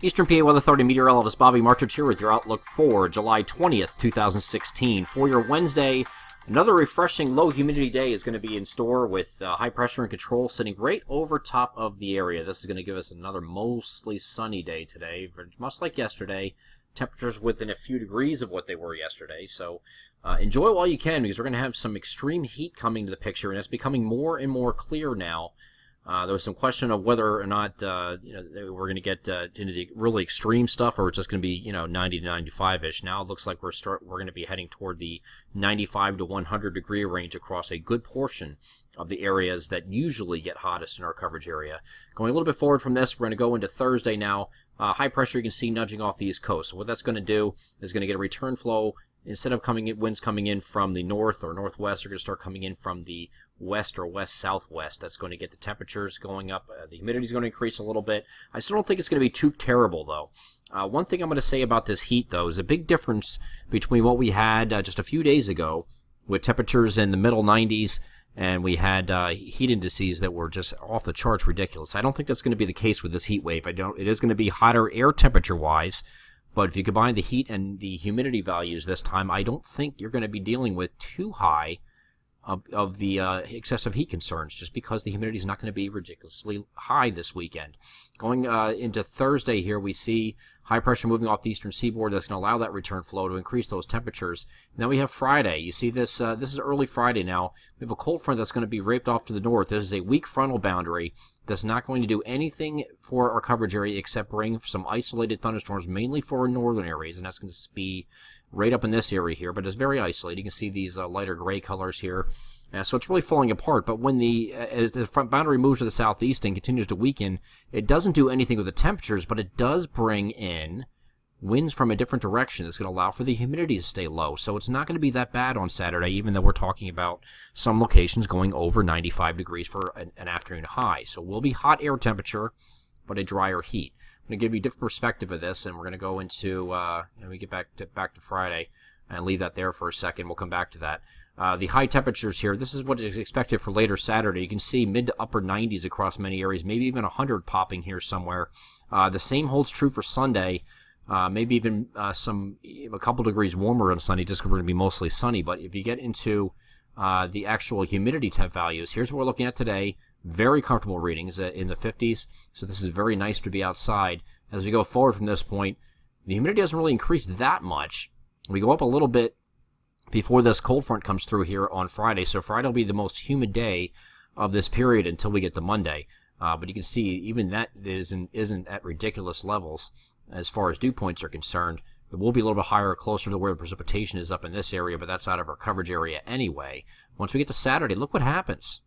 Eastern PA Weather Authority meteorologist Bobby Martrich here with your outlook for July 20th, 2016. For your Wednesday, another refreshing low humidity day is going to be in store with high pressure and control sitting right over top of the area. This is going to give us another mostly sunny day today, much like yesterday. Temperatures within a few degrees of what they were yesterday. So enjoy it while you can, because we're going to have some extreme heat coming to the picture, and it's becoming more and more clear now. There was some question of whether or not we're going to get into the really extreme stuff, or it's just going to be 90 to 95-ish. Now it looks like we're going to be heading toward the 95 to 100 degree range across a good portion of the areas that usually get hottest in our coverage area. Going a little bit forward from this, we're going to go into Thursday now. High pressure you can see nudging off the East Coast. So what that's going to do is going to get a return flow. Instead of winds coming in from the north or northwest, they're going to start coming in from the west or west-southwest. That's going to get the temperatures going up. The humidity is going to increase a little bit. I still don't think it's going to be too terrible, though. One thing I'm going to say about this heat, though, is a big difference between what we had just a few days ago with temperatures in the middle 90s, and we had heat indices that were just off the charts ridiculous. I don't think that's going to be the case with this heat wave. It is going to be hotter air temperature-wise. But if you combine the heat and the humidity values this time, I don't think you're going to be dealing with too high of the excessive heat concerns, just because the humidity is not going to be ridiculously high this weekend. Going into Thursday here, we see high pressure moving off the eastern seaboard. That's going to allow that return flow to increase those temperatures. Now we have Friday. You see this, this is early Friday now. We have a cold front that's going to be raped off to the north. This is a weak frontal boundary that's not going to do anything for our coverage area except bring some isolated thunderstorms, mainly for northern areas, and that's going to be right up in this area here, but it's very isolated. You can see these lighter gray colors here. So it's really falling apart, but when as the front boundary moves to the southeast and continues to weaken, it doesn't do anything with the temperatures, but it does bring in winds from a different direction. It's going to allow for the humidity to stay low, so it's not going to be that bad on Saturday, even though we're talking about some locations going over 95 degrees for an afternoon high. So we'll be hot air temperature, but a drier heat. I'm going to give you a different perspective of this, and we're going to go into, we get back to Friday and leave that there for a second. We'll come back to that. The high temperatures here, this is what is expected for later Saturday. You can see mid to upper 90s across many areas, maybe even 100 popping here somewhere. The same holds true for Sunday. Maybe even a couple degrees warmer on Sunday, just because we're going to be mostly sunny. But if you get into the actual humidity temp values, here's what we're looking at today. Very comfortable readings in the 50s, so this is very nice to be outside. As we go forward from this point, the humidity doesn't really increase that much. We go up a little bit before this cold front comes through here on Friday, so Friday will be the most humid day of this period until we get to Monday. But you can see even that isn't at ridiculous levels as far as dew points are concerned. It will be a little bit higher, closer to where the precipitation is up in this area, but that's out of our coverage area anyway. Once we get to Saturday, look what happens.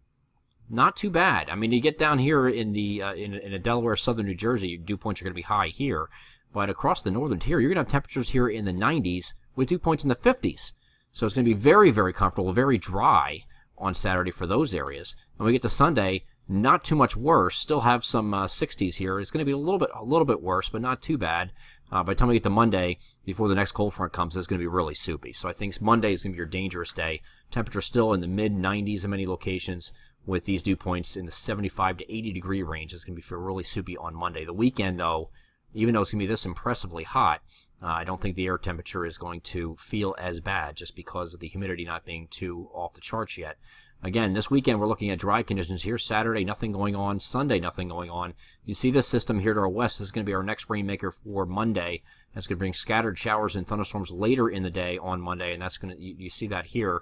Not too bad. I mean, you get down here in the in Delaware, southern New Jersey, dew points are going to be high here. But across the northern tier, you're going to have temperatures here in the 90s with dew points in the 50s. So it's going to be very, very comfortable, very dry on Saturday for those areas. When we get to Sunday, not too much worse. Still have some 60s here. It's going to be a little bit worse, but not too bad. By the time we get to Monday, before the next cold front comes, it's going to be really soupy. So I think Monday is going to be your dangerous day. Temperature still in the mid-90s in many locations, with these dew points in the 75 to 80 degree range. It's going to be really soupy on Monday. The weekend, though, even though it's going to be this impressively hot, I don't think the air temperature is going to feel as bad just because of the humidity not being too off the charts yet. Again, this weekend we're looking at dry conditions here. Saturday, nothing going on. Sunday, nothing going on. You see this system here to our west. This is going to be our next rainmaker for Monday. That's going to bring scattered showers and thunderstorms later in the day on Monday, and that's going to, you see that here.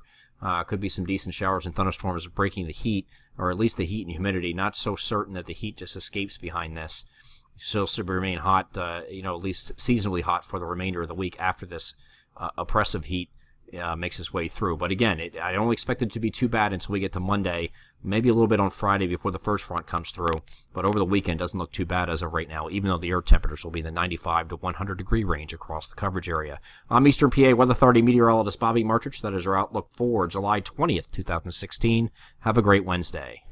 Could be some decent showers and thunderstorms breaking the heat, or at least the heat and humidity. Not so certain that the heat just escapes behind this. Still remain hot, at least seasonably hot for the remainder of the week after this oppressive heat makes its way through. But again, I don't expect it to be too bad until we get to Monday, maybe a little bit on Friday before the first front comes through. But over the weekend, doesn't look too bad as of right now, even though the air temperatures will be in the 95 to 100 degree range across the coverage area. I'm Eastern PA Weather Authority meteorologist Bobby Martrich. That is our outlook for July 20th, 2016. Have a great Wednesday.